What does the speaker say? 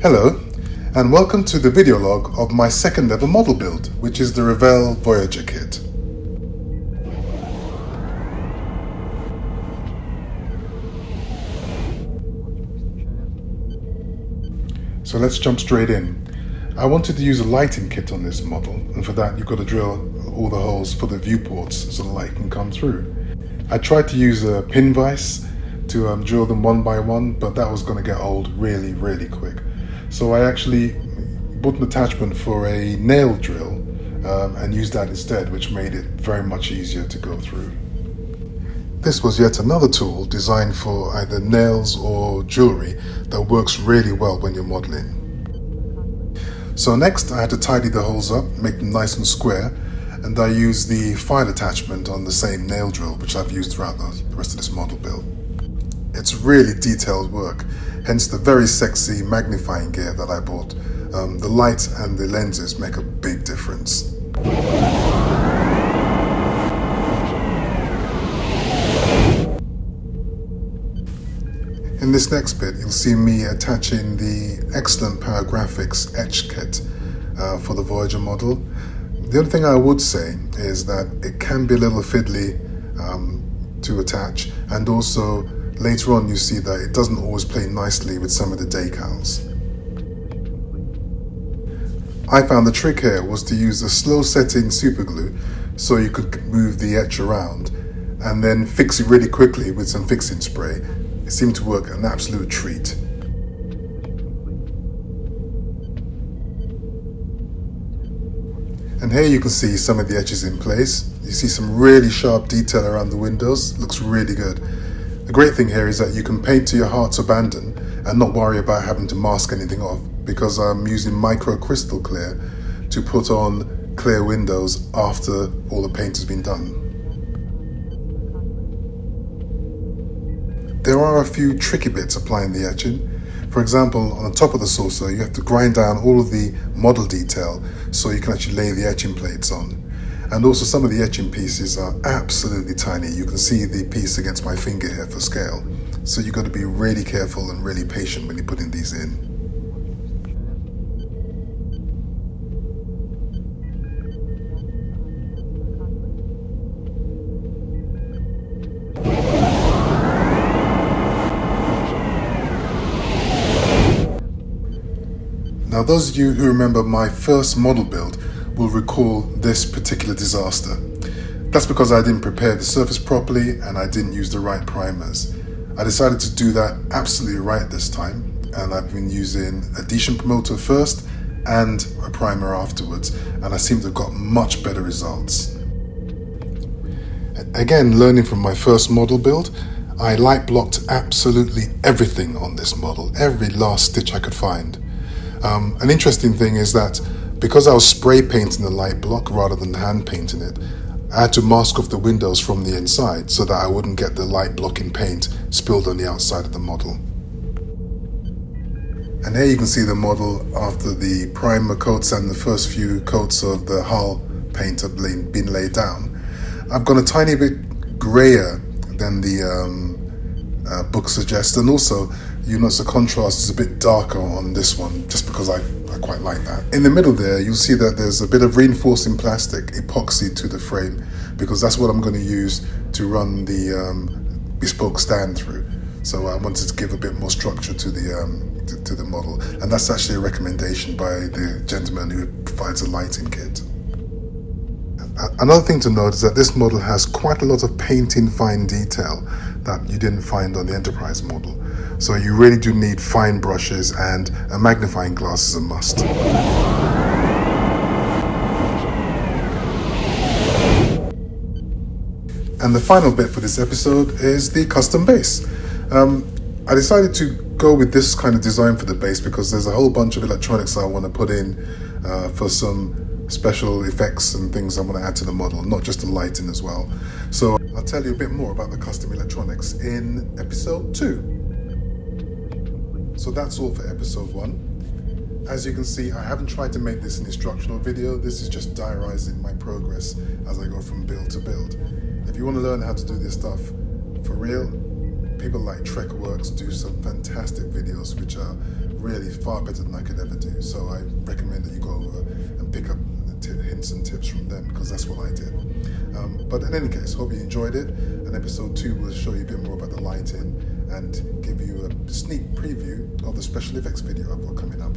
Hello, and welcome to the video log of my second ever model build, which is the Revell Voyager kit. So let's jump straight in. I wanted to use a lighting kit on this model, and for that you've got to drill all the holes for the viewports so the light can come through. I tried to use a pin vise to drill them one by one, but that was going to get old really quick. So I actually bought an attachment for a nail drill and used that instead, which made it very much easier to go through. This was yet another tool designed for either nails or jewelry that works really well when you're modeling. So next I had to tidy the holes up, make them nice and square, and I used the file attachment on the same nail drill which I've used throughout the rest of this model build. It's really detailed work, hence the very sexy magnifying gear that I bought. The light and the lenses make a big difference. In this next bit, you'll see me attaching the excellent Power Graphics etch kit for the Voyager model. The only thing I would say is that it can be a little fiddly to attach, and also later on you see that it doesn't always play nicely with some of the decals. I found the trick here was to use a slow setting super glue so you could move the etch around and then fix it really quickly with some fixing spray. It seemed to work an absolute treat. And here you can see some of the etches in place. You see some really sharp detail around the windows. Looks really good. The great thing here is that you can paint to your heart's abandon and not worry about having to mask anything off, because I'm using micro crystal clear to put on clear windows after all the paint has been done. There are a few tricky bits applying the etching. For example, on the top of the saucer you have to grind down all of the model detail so you can actually lay the etching plates on. And also some of the etching pieces are absolutely tiny. You can see the piece against my finger here for scale. So you've got to be really careful and really patient when you're putting these in. Now those of you who remember my first model build will recall this particular disaster. That's because I didn't prepare the surface properly and I didn't use the right primers. I decided to do that absolutely right this time, and I've been using adhesion promoter first and a primer afterwards, and I seem to have got much better results. Again, learning from my first model build, I light blocked absolutely everything on this model, every last stitch I could find. An interesting thing is that because I was spray painting the light block rather than hand painting it, I had to mask off the windows from the inside so that I wouldn't get the light blocking paint spilled on the outside of the model. And here you can see the model after the primer coats and the first few coats of the hull paint have been laid down. I've gone a tiny bit grayer than the book suggests, and also you notice the contrast is a bit darker on this one, just because I quite like that. In the middle there, you'll see that there's a bit of reinforcing plastic epoxy to the frame, because that's what I'm going to use to run the bespoke stand through. So I wanted to give a bit more structure to the model, and that's actually a recommendation by the gentleman who provides a lighting kit. Another thing to note is that this model has quite a lot of painting fine detail that you didn't find on the Enterprise model. So you really do need fine brushes, and a magnifying glass is a must. And the final bit for this episode is the custom base. I decided to go with this kind of design for the base because there's a whole bunch of electronics I want to put in for some special effects and things I want to add to the model, not just the lighting as well. So I'll tell you a bit more about the custom electronics in episode 2. So that's all for episode 1. As you can see, I haven't tried to make this an instructional video. This is just diarizing my progress as I go from build to build. If you want to learn how to do this stuff for real, People like Trekworks do some fantastic videos which are really far better than I could ever do. So I recommend that you go over and pick up hints and tips from them, because that's what I did. But in any case, hope you enjoyed it. And episode 2 will show you a bit more about the lighting and give you a sneak preview of the special effects video I've got coming up.